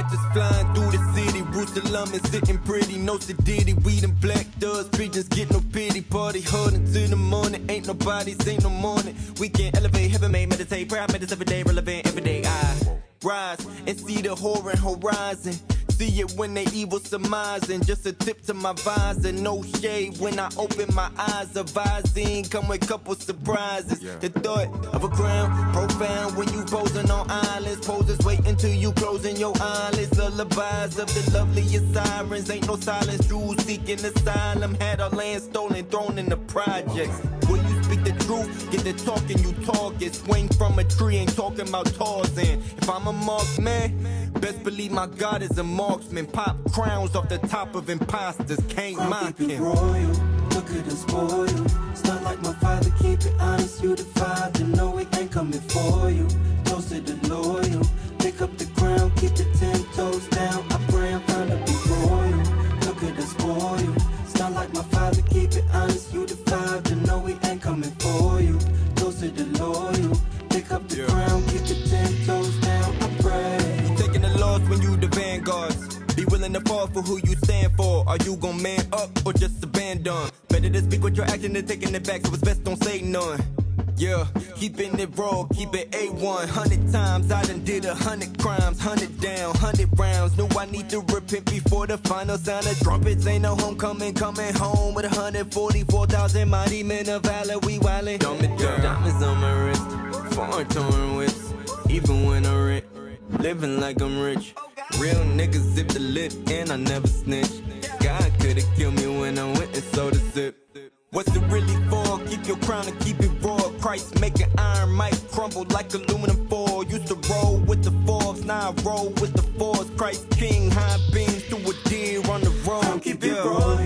helicopters flying through the city. Jerusalem is sitting pretty, no sedity. We them black thugs, preachers get no pity. Party hard until the morning, ain't nobody, ain't no morning. We can elevate, heaven made, meditate, pray I meditate every day, relevant every day. I rise and see the horror horizon. See it when they evil surmising. Just a tip to my visor. No shade when I open my eyes. A visine come with couple surprises. The thought of a crown profound when you posing on islands. Poses wait until you closing your eyelids. Lullabies of the loveliest sirens. Ain't no silence. Jews seeking asylum. Had our land stolen, thrown in the projects. When you speak the truth, get the talking, you talk it. Swing from a tree, ain't talking about Tarzan. If I'm a marksman, best believe my God is a marksman. Pop crowns off the top of imposters, can't mock him. Royal, look at us spoiled. It's not like my father, keep it honest, you the father. No, we ain't coming for you. Toasted the loyal, pick up the crown, keep the 10 toes down. I pray I'm found to be royal. Look at us spoiled. It's not like my father, keep it honest, you the father. No, we ain't coming for you. Toasted the loyal, pick up the crown, keep the 10 toes down. I pray. Taking the loss when you the vanguards. Be willing to fall for who you stand for. Are you gon' man up or just abandon? Better to speak with your action than taking it back, so it's best don't say none. Yeah, keeping it raw, keep it A1. 100 times I done did 100 crimes, 100 down, 100 rounds. Know I need to repent before the final sound of trumpets. Ain't no homecoming, coming home with 144,000 mighty men of valor. We wildin', dumb it down. Diamonds on my wrist, foreign torn whips. Even when I rent, living like I'm rich. Real niggas zip the lip and I never snitch. God could've killed me when I went and sold a sip. What's it really for? Keep your crown and keep it raw. Christ making iron might crumble like aluminum foil. Used to roll with the Forbes, now I roll with the Force. Christ King, high beams through a deer on the road. Keep it royal,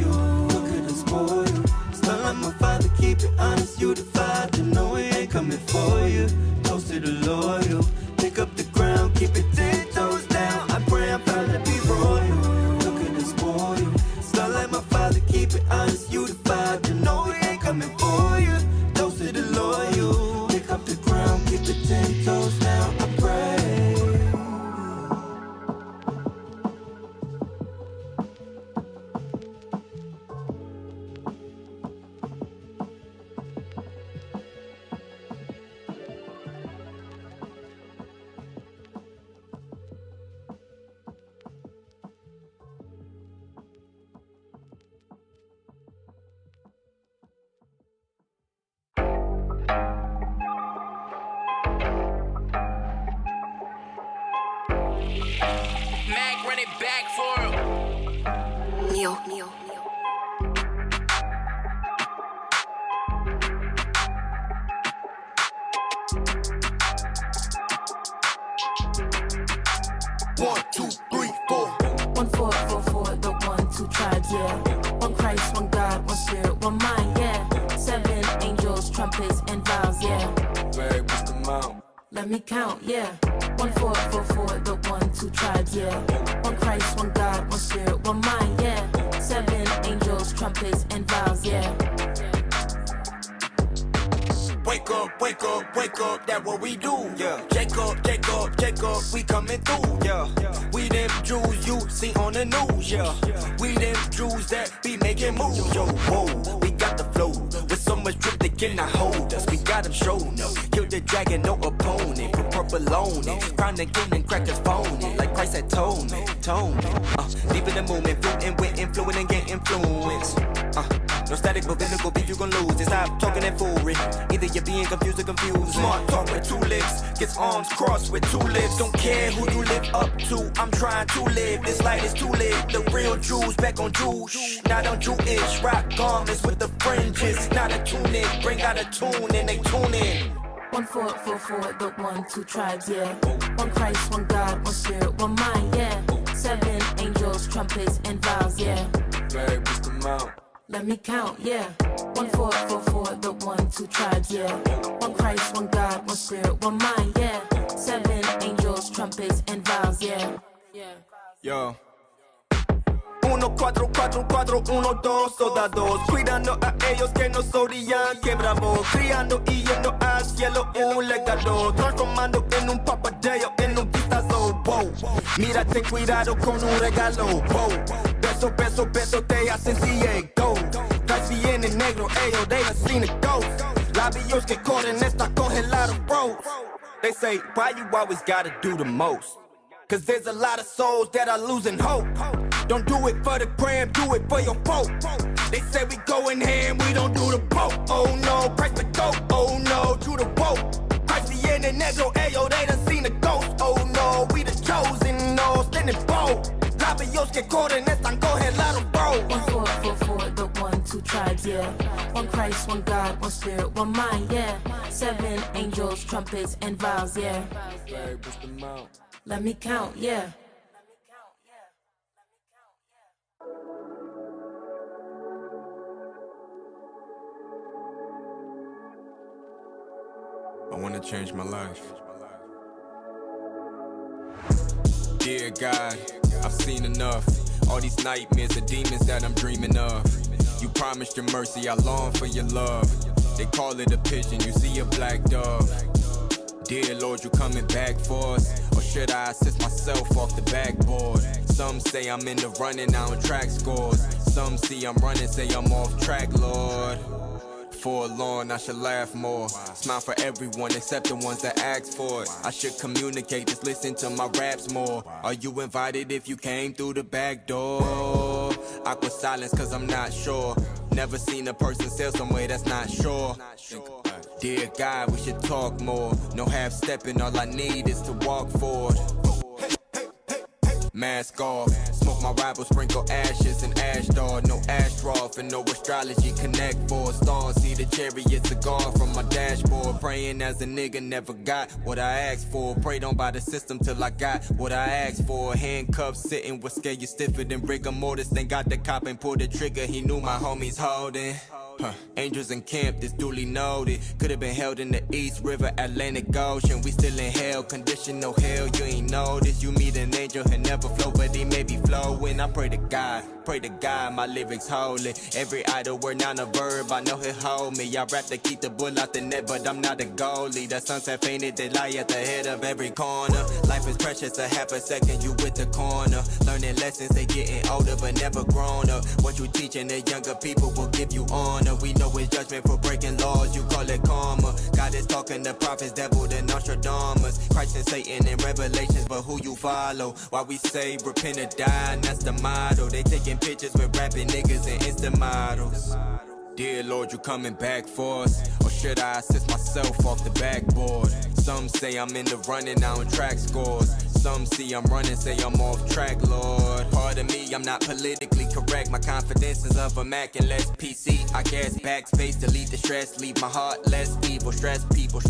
look at us spoiled. It's not like my father, keep it honest, you the father. No, we ain't coming for you. Toasted the loyal, pick up the crown, keep it 10 toes down. I pray I'm found to be royal. Look at us spoiled. It's not like my father, keep it honest, you the father. No, we ain't coming for you. Toasted the loyal, pick up the crown, keep it 10 toes down. I pray. Mac, run it back for him. Neo. 1, 2, 3, 4. 1, 4, 4, 4, the 1, 2 tribes, yeah. One Christ, one God, one spirit, one mind, yeah. 7 angels, trumpets, and vows, yeah. Babe, what's the amount? Let me count, yeah. 1, 4, 4, 4, the 1, 2 tribes, yeah. One Christ, one God, one spirit, one mind, yeah. 7 angels, trumpets, and vows, yeah. Wake up, wake up, wake up, that what we do, yeah. Jacob, Jacob, Jacob, we coming through, yeah. We them Jews you see on the news, yeah. We them Jews that be making moves, yo. Whoa, we got the flow, with so much drip they cannot hold us. We got them showing up, kill the dragon, no opponent. Put purple on it, crown the king and crackers phone it. Like Christ had told me. Deep in the movement, floating with influence and get influence. No static, but physical beef you gon' lose. And stop talking and foolery. Either you're being confused or confused. Smart talk with 2 lips, gets arms crossed with 2 lips. Don't care who you live up to, I'm trying to live. This light is too lit. The real Jews back on Jews, not on Jewish. Rock garments with the fringes, not a tunic. Bring out a tune and they tune in. 1, 4, 4, 4, the 1, 2 tribes, yeah. One Christ, one God, one spirit, one mind, yeah. 7 angels, trumpets, and vows, yeah. Babe, what's the amount? Let me count, yeah. 1, 4, 4, 4, the 1, 2 tribes, yeah. One Christ, one God, one spirit, one mind, yeah. 7 angels, trumpets, and vows, yeah. Yo. 1, 4, 4, 4, 1, 2 soldados, cuidando a ellos que no solían, que bravo, criando y yendo al cielo un legado, transformando en un papadeo, en un vistazo. wow. Mira, ten cuidado con un regalo, wow. Beso, beso, beso, te hacen ciego. Traes bien en negro, ellos, they done seen it go. Labios que corren, está congelado, bro. They say, why you always gotta do the most? Cause there's a lot of souls that are losing hope. Don't do it for the gram, do it for your folk. They say we going ham, we don't do the boat. Oh no, price the goat, oh no, to the boat. Price the en negro, ayo, they done seen the ghost. Oh no, we the chosen, no, standing bold. Labios que corren, están congelados, bro. 1444, the 1, 2 tribes, yeah. One Christ, one God, one spirit, one mind, yeah. 7 angels, trumpets, and vials, yeah. Let me count, yeah. I wanna change my life. Dear God, I've seen enough. All these nightmares and demons that I'm dreaming of. You promised your mercy, I long for your love. They call it a pigeon, you see a black dove. Dear Lord, you coming back for us? Or should I assist myself off the backboard? Some say I'm in the running, I don't track scores. Some see I'm running, say I'm off track, Lord. Forlorn, I should laugh more. Smile for everyone except the ones that ask for it. I should communicate, just listen to my raps more. Are you invited if you came through the back door? Awkward silence cause I'm not sure. Never seen a person sail somewhere that's not sure. Dear God, we should talk more. No half-stepping, all I need is to walk forward. Mask off, smoke my rival, sprinkle ashes and ash dog. No Astroth and no astrology, connect for a star. See the chariot cigar from my dashboard. Praying as a nigga never got what I asked for. Prayed on by the system till I got what I asked for. Handcuffs sitting with scale, you stiffer than rigor mortis. Then got the cop and pulled the trigger, he knew my homies holding. Angels in camp, this duly noted. Could've been held in the East River, Atlantic Ocean. We still in hell, condition no hell, you ain't noticed. You meet an angel and never flow, but he may be flowing. I pray to God, my lyrics holy. Every idle word, not a verb, I know he'll hold me. I rap to keep the bull out the net, but I'm not a goalie. The sunset painted, they lie at the head of every corner. Life is precious, a half a second, you with the corner. Learning lessons, they getting older, but never grown up. What you teaching the younger people will give you honor. We know it's judgment for breaking laws, you call it karma. God is talking to prophets, devil to Nostradamus. Christ and Satan in Revelations, but who you follow? Why we say repent or die, and that's the motto. They taking pictures with rapping niggas and Insta models. Dear Lord, you coming back for us? Or should I assist myself off the backboard? Some say I'm in the running, I don't track scores. Some see I'm running, say I'm off track, Lord. Pardon me, I'm not politically correct. My confidence is of a Mac and less PC. I guess backspace, delete the stress, leave my heart less evil. Stress people,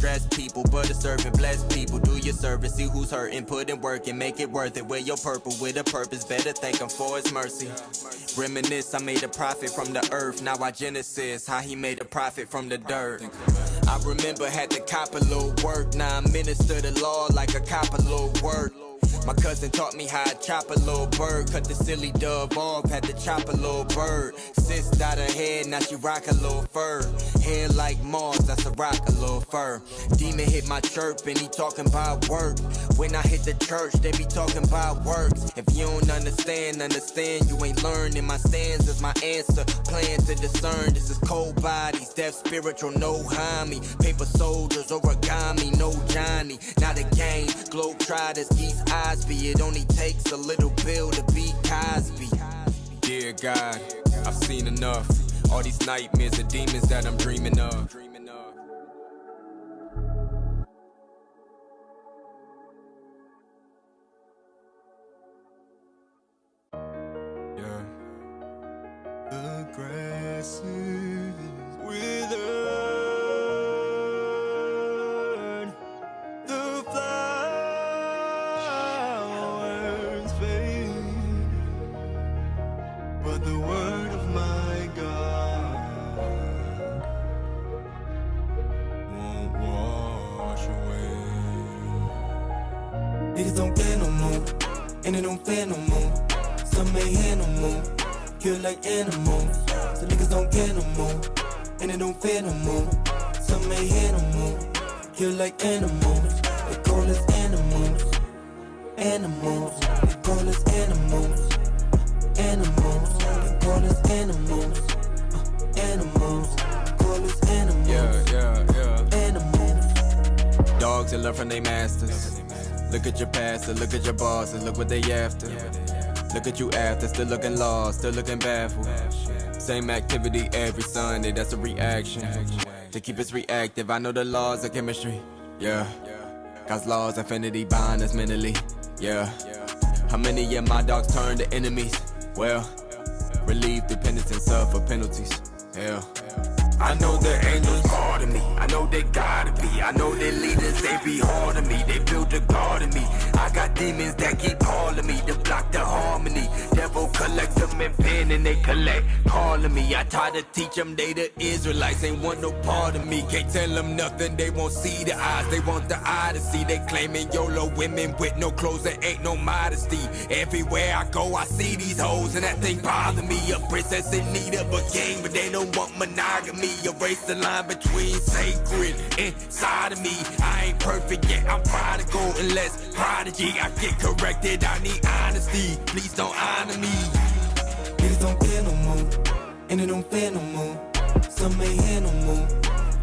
but a servant, bless people. Do your service, see who's hurting, put in work and make it worth it. Wear your purple with a purpose, better thank him for his mercy. Reminisce, I made a profit from the earth, now I Genesis, how he made a profit from the dirt. I remember had to cop a little work, now I minister the law like a cop a little work. My cousin taught me how to chop a little bird. Cut the silly dove off, had to chop a little bird. Sis dyed her head, now she rock a little fur. Hair like Mars, that's a rock a little fur. Demon hit my chirp and he talking about work. When I hit the church, they be talking about works. If you don't understand, you ain't learning. My stance is my answer, plan to discern. This is cold bodies, deaf spiritual, no homie. Paper soldiers, origami, no Johnny. Not a game, globetrotters, geese Osby. It only takes a little pill to be Cosby. Dear God, I've seen enough. All these nightmares and demons that I'm dreaming of. Yeah. The grass is withered, the flowers fade, but the word of my God won't wash away. Niggas don't care no more, and they don't fear no more. Some ain't here no more, kill like animals. So niggas don't care no more, and they don't fear no more. Some ain't here no more, kill like animals. They call us animals. Animals, they call us animals. Animals, they call us animals. Animals, they call us animals. Yeah. Animals. Dogs that learn from their masters. Look at your pastor, look at your bosses, look what they after. Look at you after, still looking lost, still looking baffled. Same activity every Sunday, that's a reaction. To keep us reactive, I know the laws of chemistry. Yeah. God's laws, affinity bind us mentally. Yeah. How many of my dogs turn to enemies? Well, relieve dependence and suffer penalties. Hell. I know the angels part of me. I know they gotta be. I know their leaders, they be hard on me. They built a guard of me. I got demons that keep calling me to block the harmony. Devil collect them and pen and they collect calling me. I try to teach them they the Israelites. Ain't want no part of me. Can't tell them nothing. They won't see the eyes. They want the eye to see. They claiming YOLO women with no clothes and ain't no modesty. Everywhere I go, I see these hoes and that thing bother me. A princess in need of a king, but they don't want monogamy. Erase the line between sacred inside of me. I ain't perfect yet, I'm prodigal unless prodigy. I get corrected, I need honesty. Please don't honor me. Niggas don't care no more, and it don't fair no more. Some ain't here no more,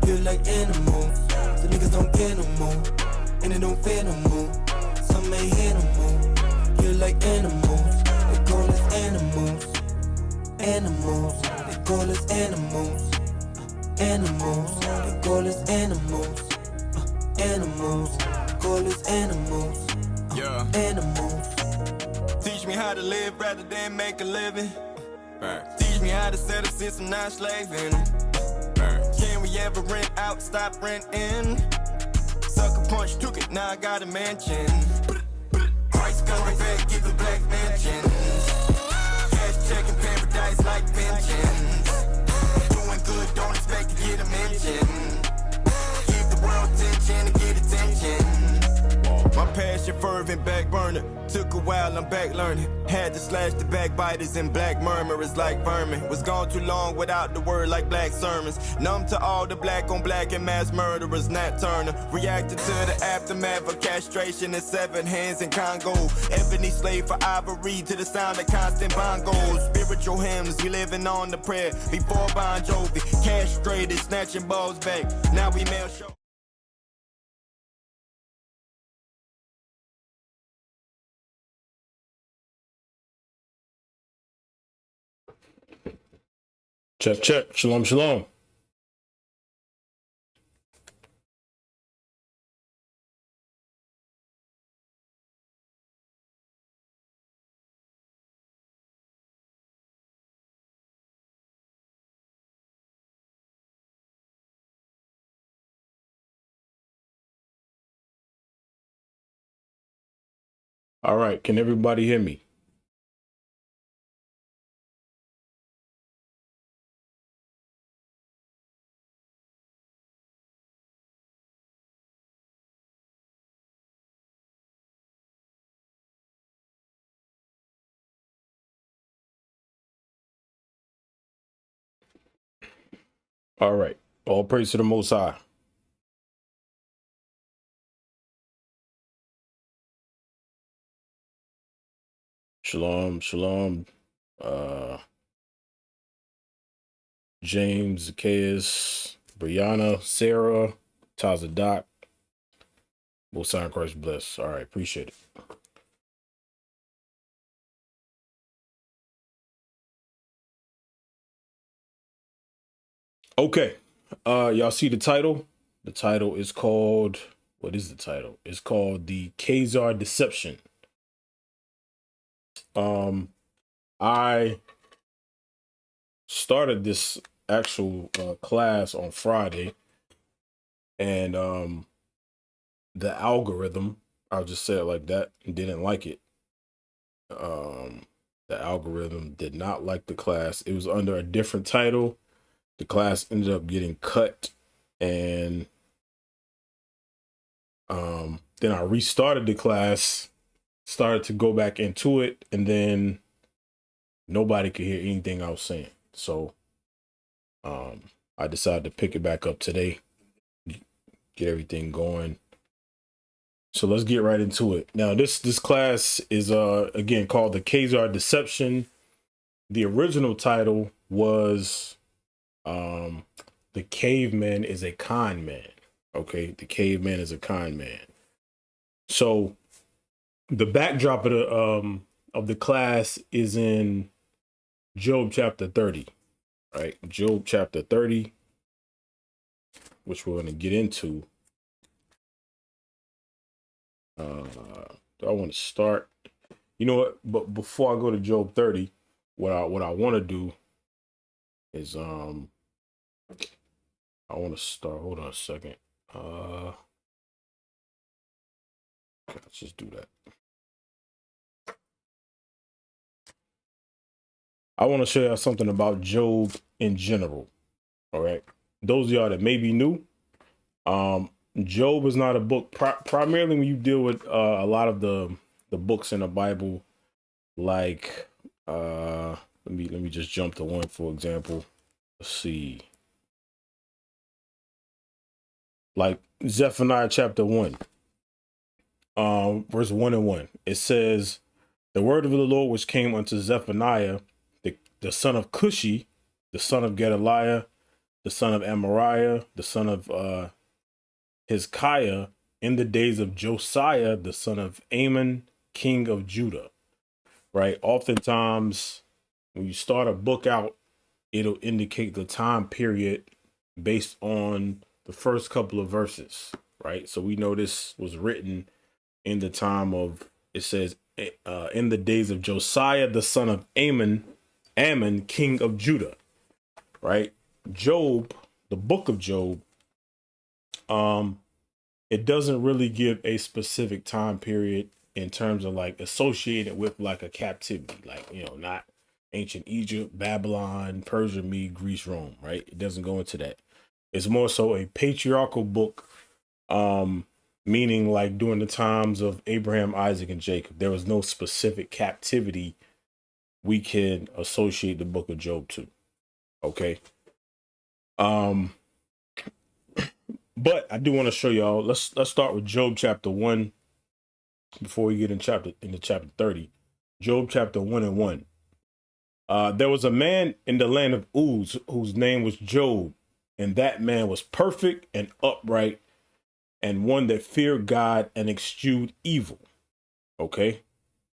feel like animals. So niggas don't care no more, and it don't fair no more. Some ain't here no more, feel like animals. They call us animals. Animals, they call us animals. Animals, they call us animals. Animals, call us animals. Yeah. Animals. Teach me how to live rather than make a living. Teach me how to set a system, not slaving. Can we ever rent out, stop renting? Sucker punch took it, now I got a mansion. Christ coming back, give the black mansions. Cash checking paradise like pensions. Doing good, don't expect to get a mention. Give the world attention and get attention. My passion fervent back burner. Took a while, I'm back learning. Had to slash the backbiters and black murmurers like vermin. Was gone too long without the word like black sermons. Numb to all the black on black and mass murderers, Nat Turner. Reacted to the aftermath of castration and 7 hands in Congo. Ebony slave for ivory to the sound of constant bongos. Spiritual hymns, we living on the prayer. Before Bon Jovi, castrated, snatching balls back. Now we mail show. Check, check. Shalom, shalom. All right. Can everybody hear me? All right. All praise to the Most High. Shalom, shalom. James, Zacchaeus, Brianna, Sarah, Taza Doc. Most High in Christ bless. All right. Appreciate it. Okay. Y'all see the title? The title is called, what is the title? It's called The Khazar Deception. I started this actual class on Friday, and the algorithm, I'll just say it like that, didn't like it. The algorithm did not like the class. It was under a different title. The class ended up getting cut, and then I restarted the class, started to go back into it, and then nobody could hear anything I was saying. So I decided to pick it back up today, get everything going. So let's get right into it. Now, this class is again called the Khazar Deception. The original title was The Caveman is a Con Man. Okay, the caveman is a con man. So the backdrop of the class is in Job chapter 30, right? Job chapter 30, which we're going to get into. I want to start. You know what? But before I go to Job 30, what I want to do is I want to start. Hold on a second. Let's just do that. I want to show y'all something about Job in general. All right. Those of y'all that may be new, Job is not a book. Primarily when you deal with a lot of the books in the Bible, like let me just jump to one, for example. Let's see. Like Zephaniah chapter 1, verse 1 and 1. It says, the word of the Lord which came unto Zephaniah, the son of Cushi, the son of Gedaliah, the son of Amariah, the son of Hezekiah, in the days of Josiah, the son of Ammon, king of Judah. Right? Oftentimes, when you start a book out, it'll indicate the time period based on the first couple of verses, right? So we know this was written in the time of, it says, in the days of Josiah, the son of Ammon, king of Judah, right? Job, the book of Job, it doesn't really give a specific time period in terms of like associated with like a captivity, like, you know, not ancient Egypt, Babylon, Persia, Mede, Greece, Rome, right? It doesn't go into that. It's more so a patriarchal book, meaning like during the times of Abraham, Isaac, and Jacob. There was no specific captivity we can associate the book of Job to. Okay. But I do want to show y'all. Let's start with Job chapter 1 before we get into chapter 30. Job chapter 1 and 1. There was a man in the land of Uz whose name was Job, and that man was perfect and upright, and one that feared God and eschewed evil. Okay.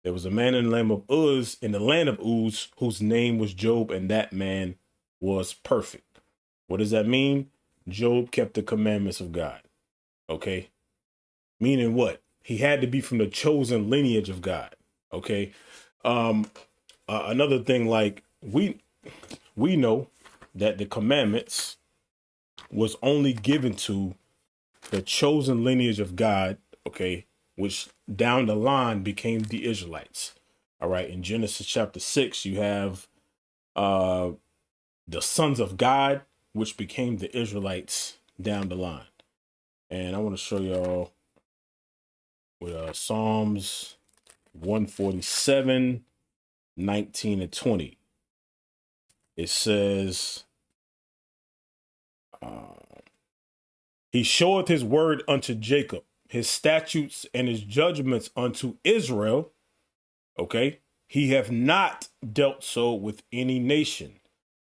There was a man in the land of Uz, whose name was Job, and that man was perfect. What does that mean? Job kept the commandments of God. Okay. Meaning what? He had to be from the chosen lineage of God. Okay. Another thing, like we know that the commandments was only given to the chosen lineage of God, okay, which down the line became the Israelites. All right. In Genesis chapter 6, you have the sons of God, which became the Israelites down the line. And I want to show y'all with Psalms 147, 19 and 20. It says, he showeth his word unto Jacob, his statutes and his judgments unto Israel. Okay. He hath not dealt so with any nation.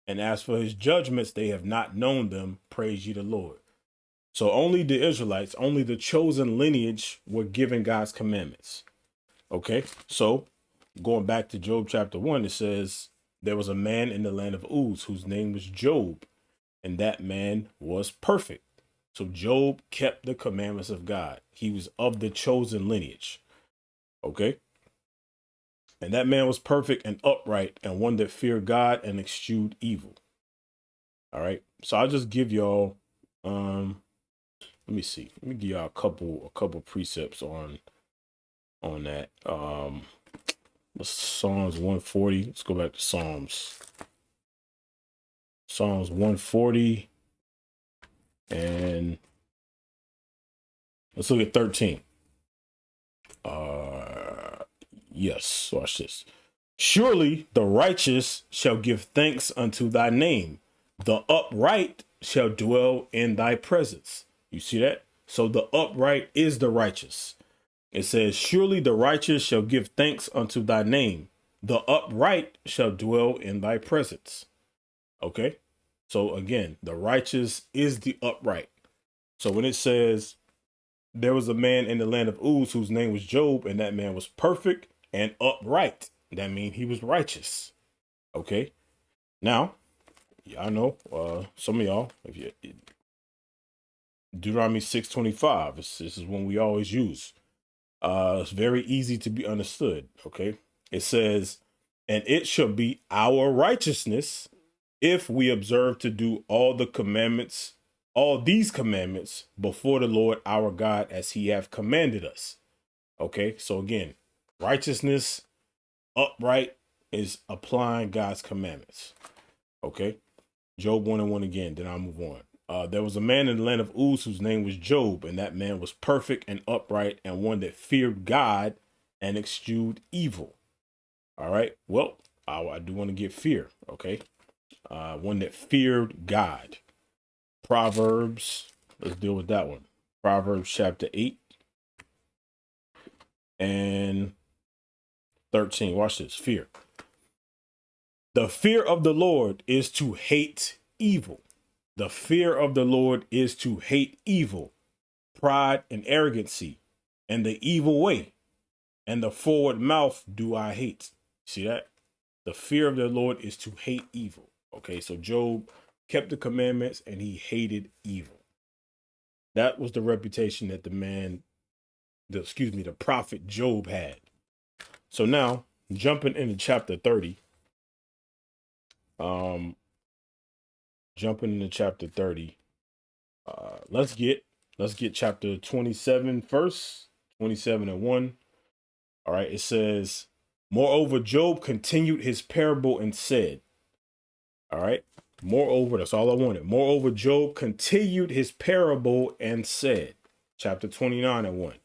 And as for his judgments, they have not known them. Praise ye the Lord. So only the Israelites, only the chosen lineage were given God's commandments. Okay. So going back to Job chapter 1, it says, there was a man in the land of Uz whose name was Job, and that man was perfect. So Job kept the commandments of God. He was of the chosen lineage. Okay. And that man was perfect and upright, and one that feared God and eschewed evil. All right. So I'll just give y'all, let me see. Let me give y'all a couple precepts on that. Psalms 140. Let's go back to Psalms 140. And let's look at 13. Yes, watch this. Surely the righteous shall give thanks unto thy name. The upright shall dwell in thy presence. You see that? So the upright is the righteous. It says, surely the righteous shall give thanks unto thy name. The upright shall dwell in thy presence. Okay. So again, the righteous is the upright. So when it says there was a man in the land of Uz whose name was Job, and that man was perfect and upright, that means he was righteous. Okay. Now, I know some of y'all, if you Deuteronomy 6:25, this is one we always use. It's very easy to be understood. Okay. It says, and it shall be our righteousness if we observe to do all these commandments before the Lord our God as he hath commanded us. Okay. So again, righteousness, upright is applying God's commandments. Okay. Job 1:1 again, then I'll move on. There was a man in the land of Uz whose name was Job, and that man was perfect and upright and one that feared God and eschewed evil. All right. Well, I do want to get fear. Okay. One that feared God. Proverbs. Let's deal with that one. Proverbs chapter 8 and 13. Watch this. Fear. The fear of the Lord is to hate evil. The fear of the Lord is to hate evil, pride and arrogancy, and the evil way, and the forward mouth do I hate. See that? The fear of the Lord is to hate evil. Okay, so Job kept the commandments and he hated evil. That was the reputation that the prophet Job had. So now, jumping into chapter 30. Jumping into chapter 30. Let's get chapter 27 first. 27:1. All right, it says, moreover, Job continued his parable and said, all right, moreover, that's all I wanted. Moreover, Job continued his parable and said, chapter 29:1.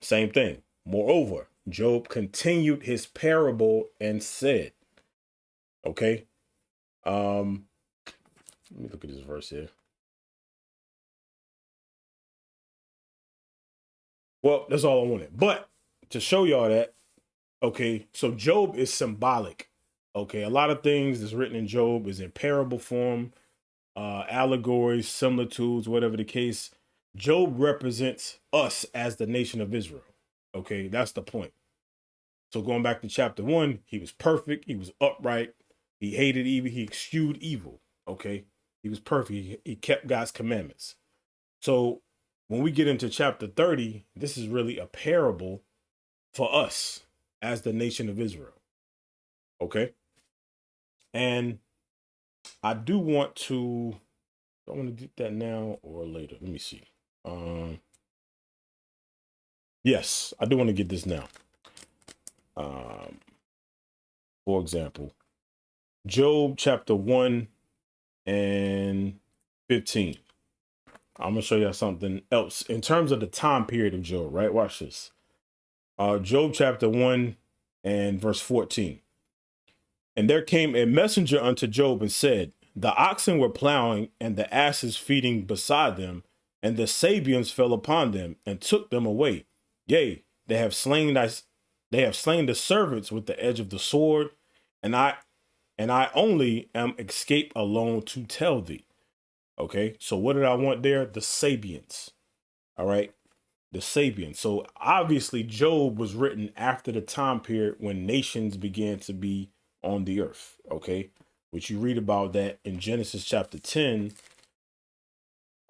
Same thing. Moreover, Job continued his parable and said, okay. Let me look at this verse here. Well, that's all I wanted. But to show y'all that, okay, so Job is symbolic. Okay, a lot of things that's written in Job is in parable form, allegories, similitudes, whatever the case. Job represents us as the nation of Israel. Okay, that's the point. So going back to chapter 1, he was perfect. He was upright. He hated evil. He eschewed evil. Okay, he was perfect. He kept God's commandments. So when we get into chapter 30, this is really a parable for us as the nation of Israel. Okay. And I want to do that now or later. Let me see. Yes, I do want to get this now. For example, Job chapter 1 and 15. I'm going to show you something else in terms of the time period of Job, right? Watch this. Job chapter 1 and verse 14. And there came a messenger unto Job and said, the oxen were plowing and the asses feeding beside them, and the Sabians fell upon them and took them away. Yea, they have slain the servants with the edge of the sword, and I only am escaped alone to tell thee. Okay, so what did I want there? The Sabians. All right, the Sabians. So obviously Job was written after the time period when nations began to be on the earth. Okay, which you read about that in Genesis chapter 10.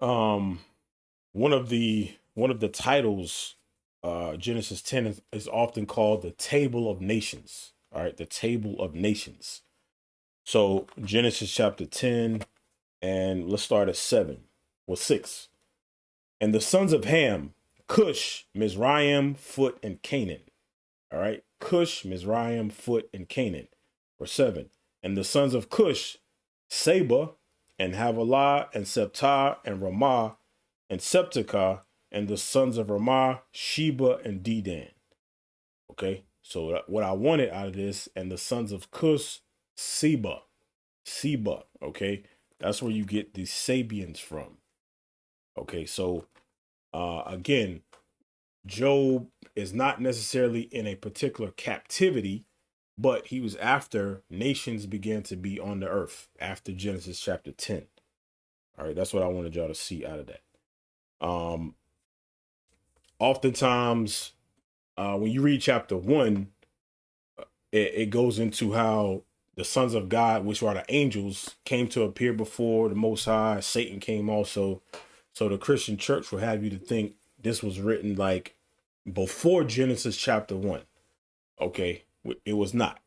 One of the titles, Genesis 10 is often called the Table of Nations. All right, the Table of Nations. So Genesis chapter 10, and let's start at 6. And the sons of Ham, Cush, Mizraim, Phut, and Canaan. All right, Cush, Mizraim, Phut, and Canaan. Verse 7. And the sons of Cush, Seba, and Havilah, and Septah, and Ramah, and Septicah, and the sons of Ramah, Sheba, and Dedan. Okay, so what I wanted out of this, and the sons of Cush, Seba. Okay, that's where you get the Sabians from. Okay, so again, Job is not necessarily in a particular captivity, but he was after nations began to be on the earth after Genesis chapter 10. All right, that's what I wanted y'all to see out of that. Oftentimes, when you read chapter 1, it goes into how the sons of God, which are the angels, came to appear before the Most High. Satan came also. So the Christian church will have you to think this was written like before Genesis chapter 1. Okay, it was not.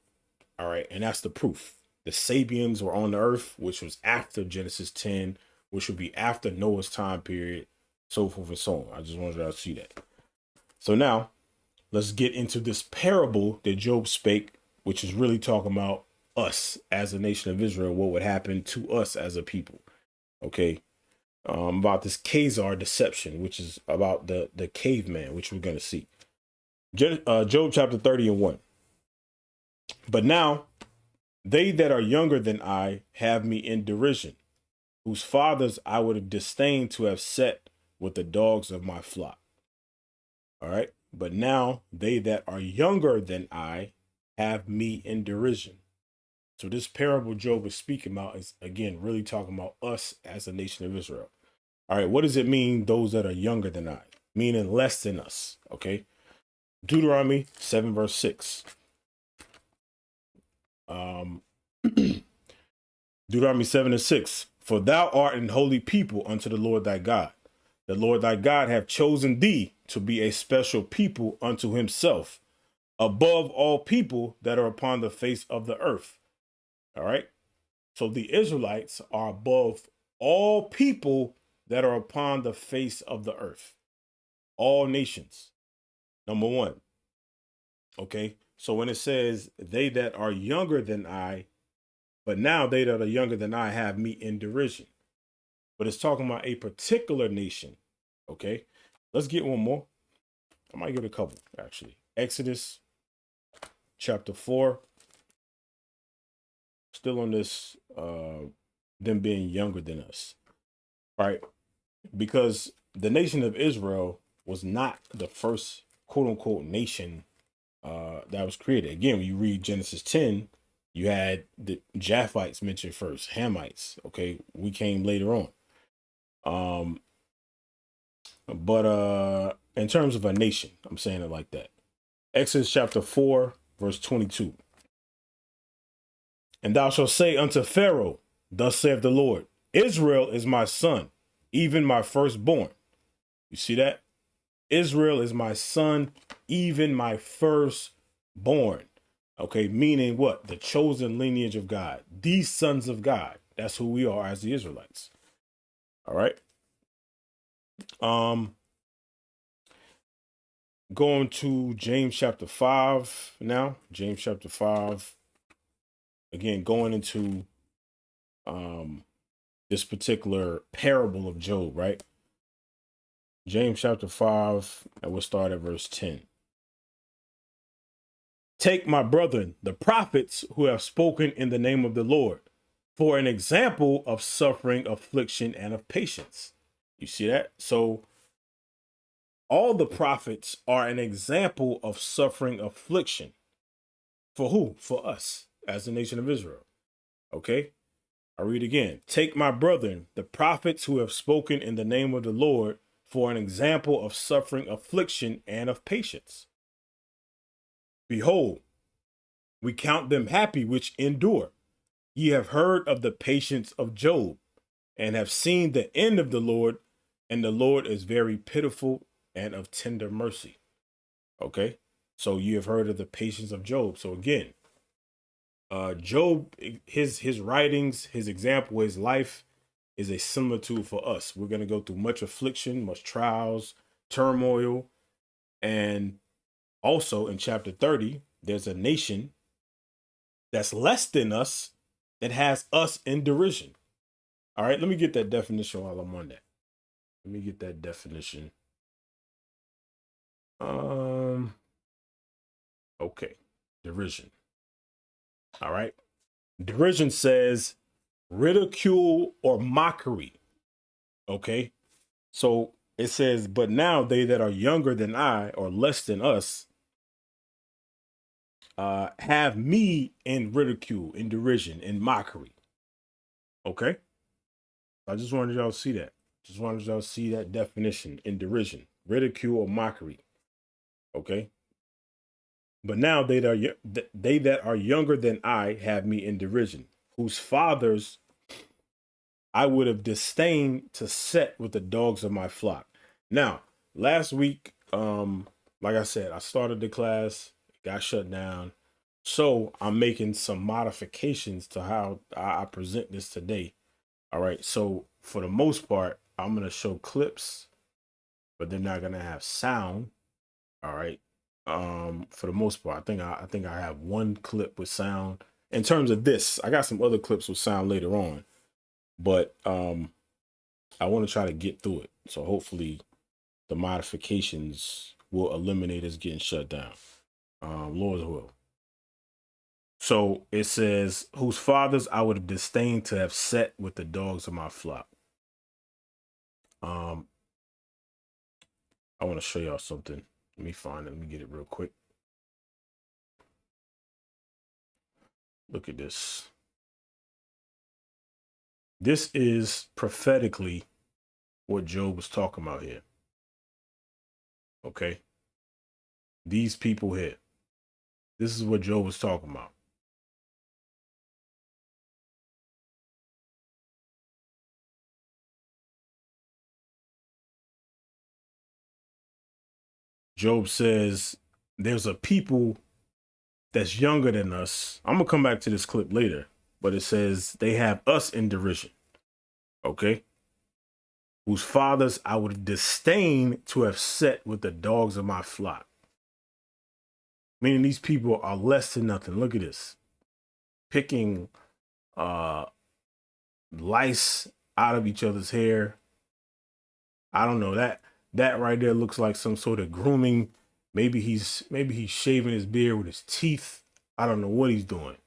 All right, and that's the proof. The Sabians were on the earth, which was after Genesis 10, which would be after Noah's time period, so forth and so on. I just wanted y'all to see that. So now, let's get into this parable that Job spake, which is really talking about us as a nation of Israel, what would happen to us as a people. Okay, about this Khazar deception, which is about the caveman, which we're going to see. Job chapter 30:1. But now they that are younger than I have me in derision, whose fathers I would have disdained to have set with the dogs of my flock. All right. But now they that are younger than I have me in derision. So this parable Job is speaking about is, again, really talking about us as a nation of Israel. All right. What does it mean, those that are younger than I? Meaning less than us. Okay. Deuteronomy 7 verse 6. Deuteronomy 7:6. For thou art an holy people unto the Lord thy God. The Lord thy God hath chosen thee to be a special people unto himself, above all people that are upon the face of the earth. All right. So the Israelites are above all people that are upon the face of the earth. All nations. Number one. Okay. So when it says they that are younger than I, but now they that are younger than I have me in derision. But it's talking about a particular nation. Okay. Let's get one more. I might get a couple, actually. Exodus chapter 4. Still on this, them being younger than us. Right? Because the nation of Israel was not the first quote unquote nation that was created. Again, when you read Genesis 10, you had the Japhites mentioned first, Hamites. Okay, we came later on. But in terms of a nation, I'm saying it like that. Exodus chapter 4, verse 22. And thou shalt say unto Pharaoh, thus saith the Lord, Israel is my son, even my firstborn. You see that? Israel is my son, even my firstborn. Okay, meaning what? The chosen lineage of God. These sons of God. That's who we are as the Israelites. All right. Going to James chapter 5 now. James chapter 5. Again, going into this particular parable of Job, right? James chapter 5, and we'll start at verse 10. Take my brethren, the prophets who have spoken in the name of the Lord, for an example of suffering, affliction, and of patience. You see that? So all the prophets are an example of suffering, affliction. For who? For us as the nation of Israel. Okay. I read again. Take my brethren, the prophets who have spoken in the name of the Lord, for an example of suffering, affliction, and of patience. Behold, we count them happy which endure. Ye have heard of the patience of Job, and have seen the end of the Lord, and the Lord is very pitiful and of tender mercy. Okay, so you have heard of the patience of Job. So again, Job, his writings, his example, his life is a similitude for us. We're going to go through much affliction, much trials, turmoil. And also in chapter 30, there's a nation that's less than us that has us in derision. All right, let me get that definition while I'm on that. Let me get that definition. Okay, derision. All right. Derision says ridicule or mockery. Okay. So it says, but now they that are younger than I or less than us have me in ridicule, in derision, in mockery. Okay? I just wanted y'all to see that. Just wanted y'all to see that definition, in derision, ridicule or mockery. Okay? But now they that are younger than I have me in derision, whose fathers I would have disdained to set with the dogs of my flock. Now, last week, like I said, I started the class, it got shut down. So I'm making some modifications to how I present this today. All right. So for the most part, I'm going to show clips, but they're not going to have sound. All right. For the most part, I think I have one clip with sound. In terms of this, I got some other clips with sound later on, but I want to try to get through it. So hopefully the modifications will eliminate us getting shut down. Lord's will. So it says, whose fathers I would have disdained to have set with the dogs of my flock. I want to show y'all something. Let me find it. Let me get it real quick. Look at this. This is prophetically what Job was talking about here. Okay. These people here. This is what Job was talking about. Job says there's a people that's younger than us. I'm going to come back to this clip later, but it says they have us in derision. Okay. Whose fathers I would disdain to have set with the dogs of my flock. Meaning these people are less than nothing. Look at this. Picking lice out of each other's hair. I don't know, that right there looks like some sort of grooming. Maybe he's shaving his beard with his teeth. I don't know what he's doing.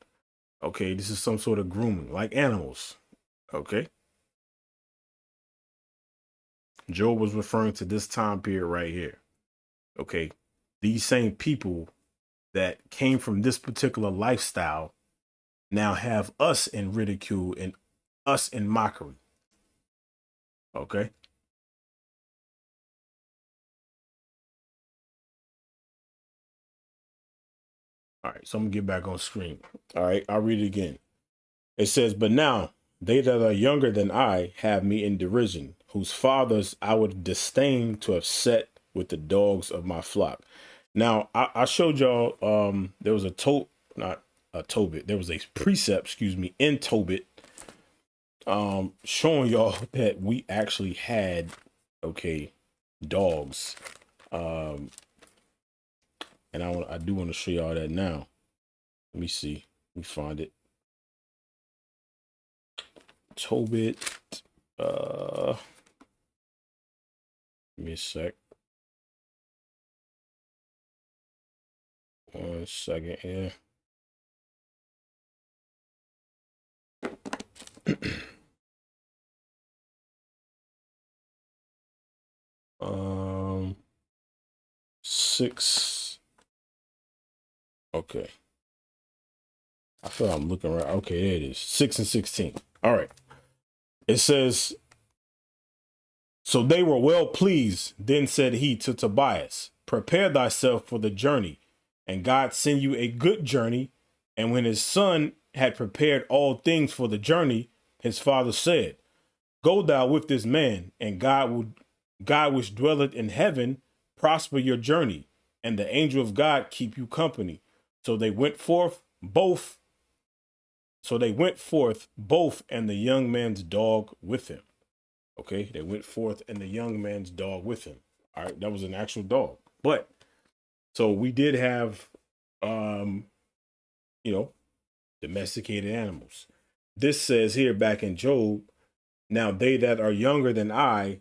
Okay, this is some sort of grooming, like animals. Okay. Job was referring to this time period right here. Okay. These same people that came from this particular lifestyle now have us in ridicule and us in mockery. Okay. All right, so I'm gonna get back on screen. All right, I'll read it again. It says, but now they that are younger than I have me in derision, whose fathers I would disdain to have set with the dogs of my flock. Now, I showed y'all there was there was a precept, in Tobit, showing y'all that we actually had, dogs. And I do want to show y'all that now. Let me see. Let me find it. Tobit. Give me a sec. 1 second here. Six. Okay. I feel like I'm looking right. Okay, there it is. 6 and 16. All right. It says, so they were well pleased. Then said he to Tobias, prepare thyself for the journey, and God send you a good journey. And when his son had prepared all things for the journey, his father said, go thou with this man, and God which dwelleth in heaven prosper your journey, and the angel of God keep you company. So they went forth both, and the young man's dog with him. Okay, they went forth and the young man's dog with him. All right, that was an actual dog. But so we did have domesticated animals. This says here back in Job, now they that are younger than I,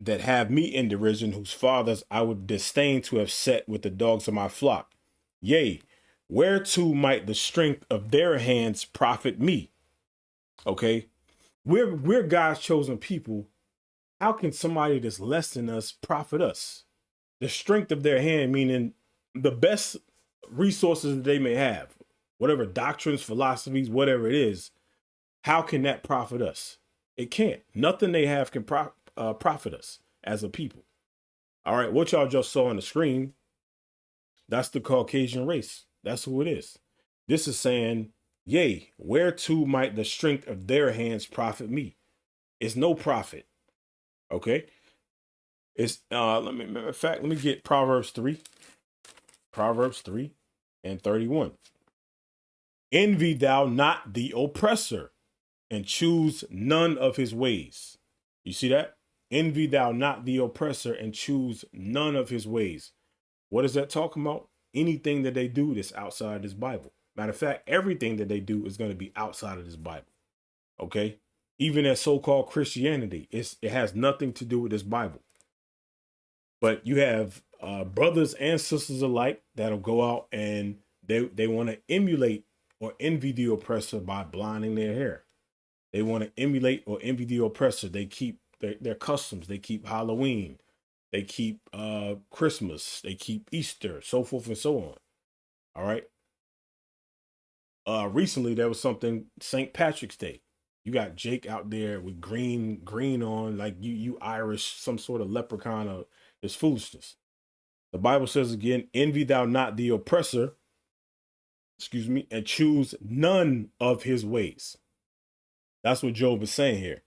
that have me in derision, whose fathers I would disdain to have set with the dogs of my flock. Yea, whereto might the strength of their hands profit me? Okay. We're God's chosen people. How can somebody that's less than us profit us? The strength of their hand, meaning the best resources that they may have, whatever doctrines, philosophies, whatever it is, how can that profit us? It can't. Nothing they have can profit us as a people. All right, what y'all just saw on the screen, that's the Caucasian race. That's who it is. This is saying, yea, whereto might the strength of their hands profit me? It's no profit. Okay. It's let me get Proverbs 3 and 31. Envy thou not the oppressor, and choose none of his ways. You see that? Envy thou not the oppressor, and choose none of his ways. What is that talking about? Anything that they do that's outside of this Bible. Matter of fact, everything that they do is going to be outside of this Bible. Okay? Even that so-called Christianity, it has nothing to do with this Bible. But you have brothers and sisters alike that'll go out and they want to emulate or envy the oppressor by blinding their hair. They want to emulate or envy the oppressor. They keep their customs. They keep Halloween. They keep Christmas. They keep Easter, so forth and so on. All right. Recently, there was something, St. Patrick's Day. You got Jake out there with green on, like you Irish, some sort of leprechaun. Of it's foolishness. The Bible says again, envy thou not the oppressor, and choose none of his ways. That's what Job is saying here.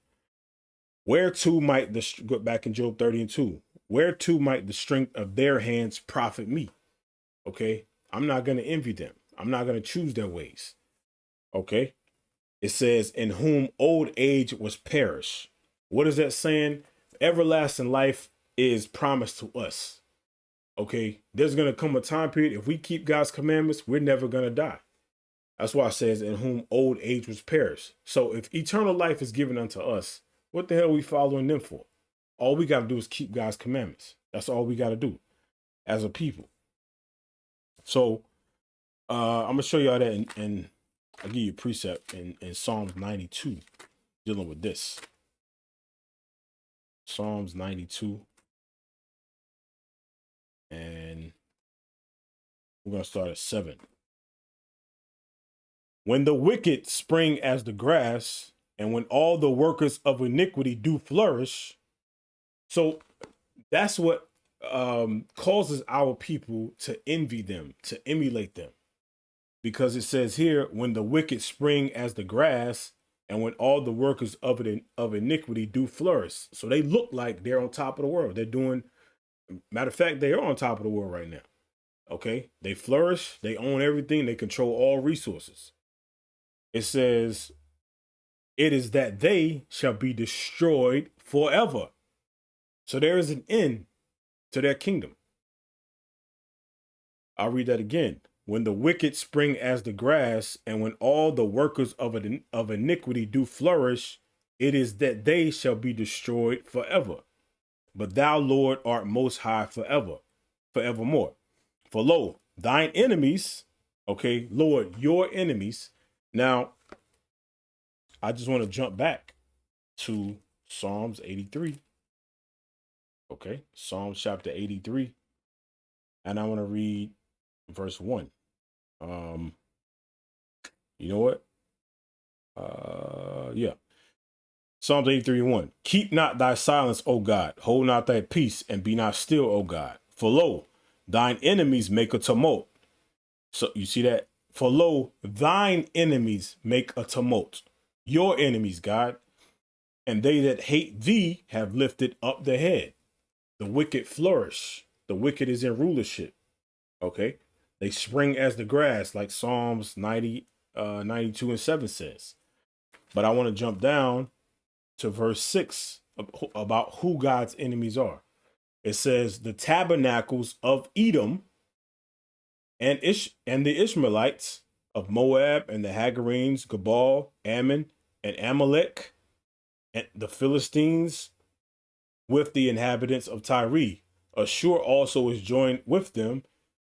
Whereto might go back in Job 30 and 2, whereto might the strength of their hands profit me? Okay. I'm not going to envy them. I'm not going to choose their ways. Okay. It says, in whom old age was perished. What is that saying? Everlasting life is promised to us. Okay. There's going to come a time period. If we keep God's commandments, we're never going to die. That's why it says, in whom old age was perished. So if eternal life is given unto us, what the hell are we following them for? All we got to do is keep God's commandments. That's all we got to do as a people. So I'm going to show y'all that, and I'll give you a precept in Psalms 92 dealing with this. Psalms 92. And we're going to start at 7. When the wicked spring as the grass, and when all the workers of iniquity do flourish. So that's what causes our people to envy them, to emulate them. Because it says here, when the wicked spring as the grass, and when all the workers of iniquity do flourish. So they look like they're on top of the world. They're doing, matter of fact, they are on top of the world right now. Okay. They flourish. They own everything. They control all resources. It says, it is that they shall be destroyed forever. So there is an end to their kingdom. I'll read that again. When the wicked spring as the grass, and when all the workers of iniquity do flourish, it is that they shall be destroyed forever. But thou, Lord, art most high forever, forevermore. For lo, thine enemies, okay, Lord, your enemies. Now, I just want to jump back to Psalms 83. Okay, Psalms chapter 83. And I want to read verse 1. You know what? Yeah. Psalms 83:1. Keep not thy silence, O God. Hold not thy peace, and be not still, O God. For lo, thine enemies make a tumult. So you see that? For lo, thine enemies make a tumult. Your enemies, God, and they that hate thee have lifted up their head. The wicked flourish. The wicked is in rulership. Okay. They spring as the grass, like Psalms 90, 92 and 7 says. But I want to jump down to verse 6 about who God's enemies are. It says, the tabernacles of Edom and the Ishmaelites of Moab, and the Hagarenes, Gebal, Ammon, and Amalek, and the Philistines with the inhabitants of Tyre. Ashur also is joined with them.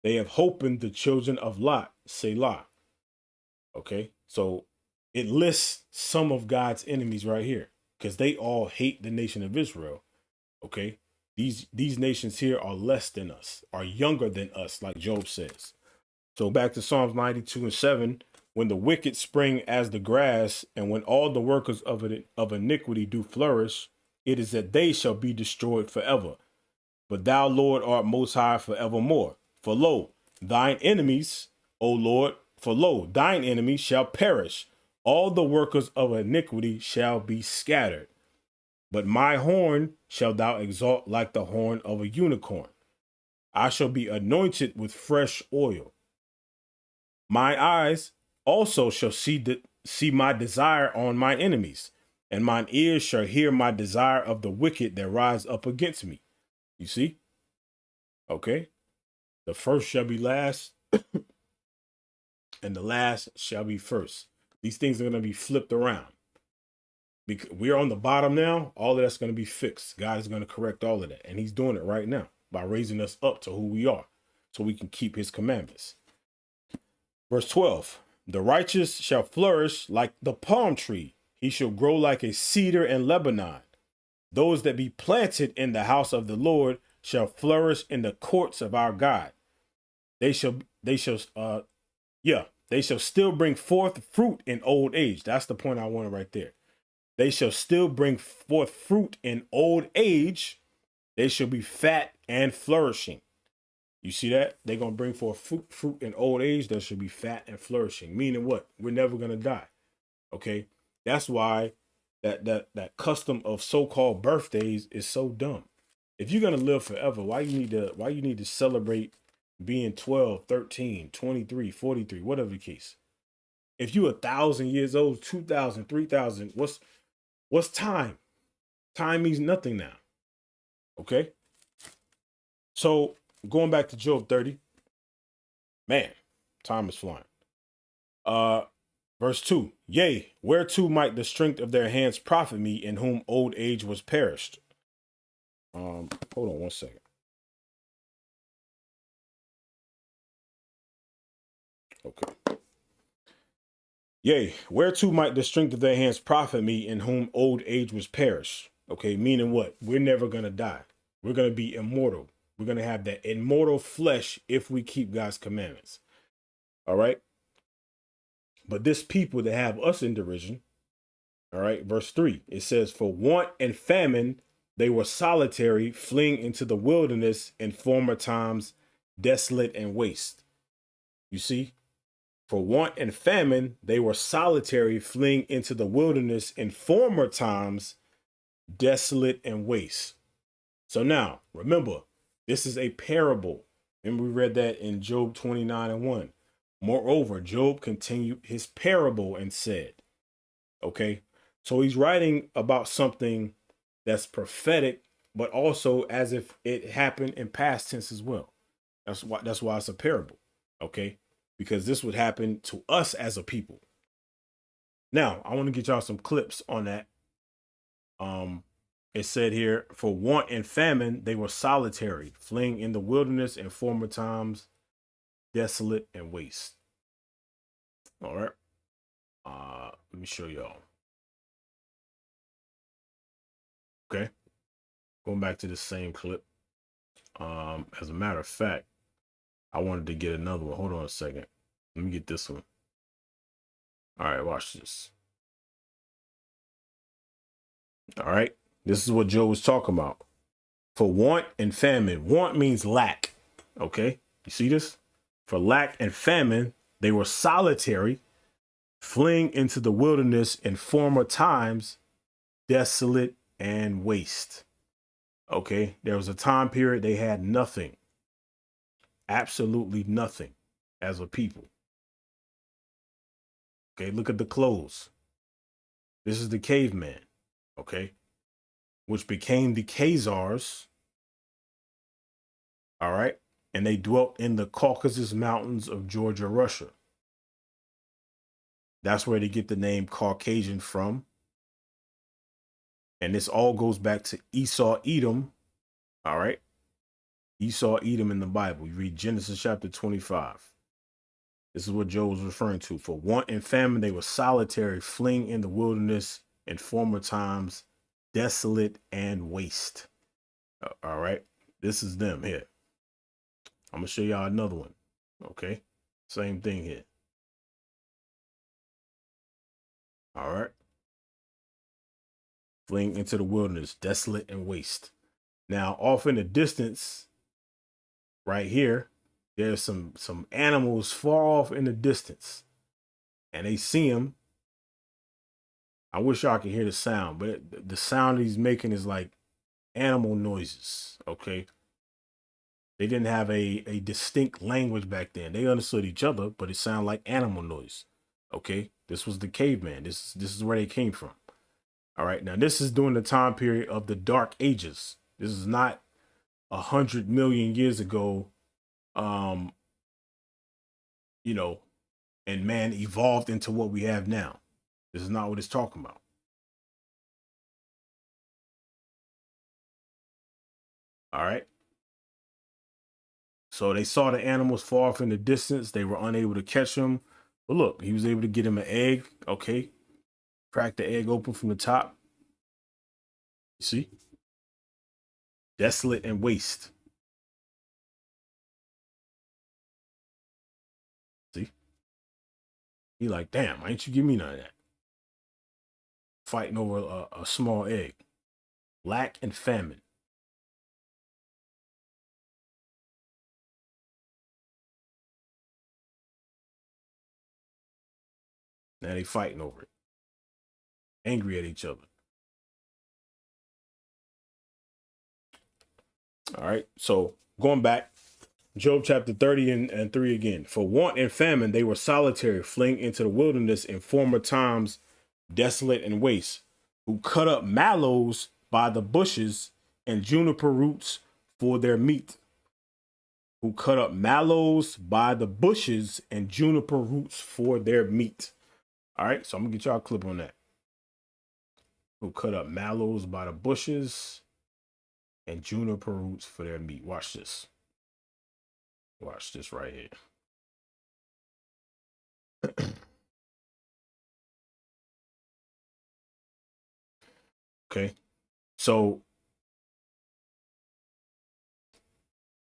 They have hopened the children of Lot, Selah. Okay, so it lists some of God's enemies right here because they all hate the nation of Israel. Okay. These nations here are less than us, are younger than us, like Job says. So back to Psalms 92:7, when the wicked spring as the grass, and when all the workers of iniquity do flourish, it is that they shall be destroyed forever. But thou, Lord, art most high forevermore. For lo, thine enemies, O Lord, for lo, thine enemies shall perish. All the workers of iniquity shall be scattered. But my horn shalt thou exalt like the horn of a unicorn. I shall be anointed with fresh oil. My eyes also shall see my desire on my enemies, and mine ears shall hear my desire of the wicked that rise up against me. You see? Okay. The first shall be last, and the last shall be first. These things are going to be flipped around. Because we're on the bottom now, all of that's going to be fixed. God is going to correct all of that. And he's doing it right now by raising us up to who we are so we can keep his commandments. Verse 12, the righteous shall flourish like the palm tree. He shall grow like a cedar in Lebanon. Those that be planted in the house of the Lord shall flourish in the courts of our God. They shall still bring forth fruit in old age. That's the point I wanted right there. They shall still bring forth fruit in old age. They shall be fat and flourishing. You see that? They're going to bring forth fruit in old age that should be fat and flourishing. Meaning what? We're never going to die. Okay? That's why that custom of so-called birthdays is so dumb. If you're going to live forever, why you need to celebrate being 12, 13, 23, 43, whatever the case? If you're 1,000 years old, 2,000, 3,000, what's time? Time means nothing now. Okay? So going back to Job 30, man, time is flying. Verse 2, yea, whereto might the strength of their hands profit me, in whom old age was perished? Hold on one second. Okay. Yea, whereto might the strength of their hands profit me, in whom old age was perished? Okay, meaning what? We're never going to die. We're going to be immortal. We're going to have that immortal flesh if we keep God's commandments. All right. But this people that have us in derision. All right. Verse 3, it says, for want and famine, they were solitary, fleeing into the wilderness in former times, desolate and waste. You see, for want and famine, they were solitary, fleeing into the wilderness in former times, desolate and waste. So now, remember, this is a parable. And we read that in Job 29:1. Moreover, Job continued his parable and said, okay, so he's writing about something that's prophetic, but also as if it happened in past tense as well. That's why it's a parable. Okay, because this would happen to us as a people. Now, I want to get y'all some clips on that. It said here, for want and famine, they were solitary, fleeing in the wilderness in former times, desolate and waste. All right. Let me show y'all. Okay. Going back to the same clip. As a matter of fact, I wanted to get another one. Hold on a second. Let me get this one. All right, watch this. All right. This is what Job was talking about. For want and famine. Want means lack. Okay. You see this? For lack and famine, they were solitary, fleeing into the wilderness in former times, desolate and waste. Okay. There was a time period they had nothing. Absolutely nothing as a people. Okay. Look at the clothes. This is the caveman. Okay. Which became the Khazars. All right. And they dwelt in the Caucasus Mountains of Georgia, Russia. That's where they get the name Caucasian from. And this all goes back to Esau, Edom. All right. Esau, Edom in the Bible. You read Genesis chapter 25. This is what Job was referring to. For want and famine, they were solitary, fleeing in the wilderness in former times, desolate and waste. All right. This is them here. I'm going to show y'all another one. Okay. Same thing here. All right. Fleeing into the wilderness, desolate and waste. Now, off in the distance, right here, there's some animals far off in the distance, and they see him. I wish y'all could hear the sound, but the sound he's making is like animal noises. Okay. They didn't have a distinct language back then. They understood each other, but it sounded like animal noise. Okay. This was the caveman. This is where they came from. All right. Now, this is during the time period of the Dark Ages. This is not 100 million years ago. You know, and man evolved into what we have now. This is not what it's talking about. All right. So they saw the animals far off in the distance. They were unable to catch them. But look, he was able to get him an egg. Okay. Crack the egg open from the top. You see? Desolate and waste. See? He like, damn, why ain't you give me none of that? Fighting over a small egg. Lack and famine. Now they fighting over it. Angry at each other. All right. So going back, Job chapter 30 and 3 again. For want and famine, they were solitary, fleeing into the wilderness in former times, desolate and waste, who cut up mallows by the bushes and juniper roots for their meat. Who cut up mallows by the bushes and juniper roots for their meat. All right. So I'm going to get y'all a clip on that. Who cut up mallows by the bushes and juniper roots for their meat. Watch this. Watch this right here. Okay. So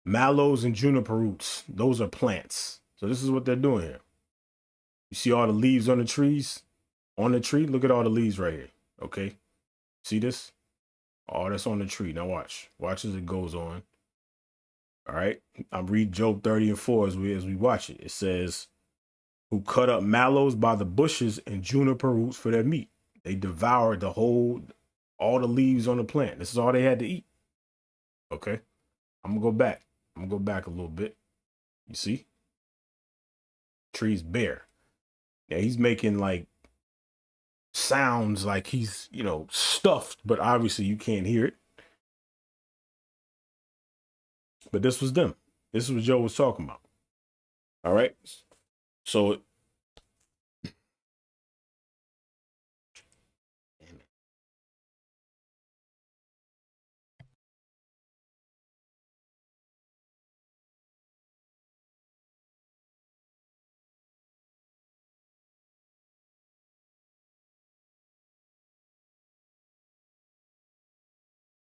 mallows and juniper roots, those are plants. So this is what they're doing here. You see all the leaves on the trees? On the tree? Look at all the leaves right here. Okay. See this? All that's on the tree. Now watch. Watch as it goes on. All right. I'm reading Job 30 and 4 as we watch it. It says, who cut up mallows by the bushes and juniper roots for their meat. They devoured all the leaves on the plant. This is all they had to eat. Okay. I'm going to go back. I'm going to go back a little bit. You see? Tree's bare. Now he's making like sounds like he's, stuffed, but obviously you can't hear it. But this was them. This is what Joe was talking about. All right. So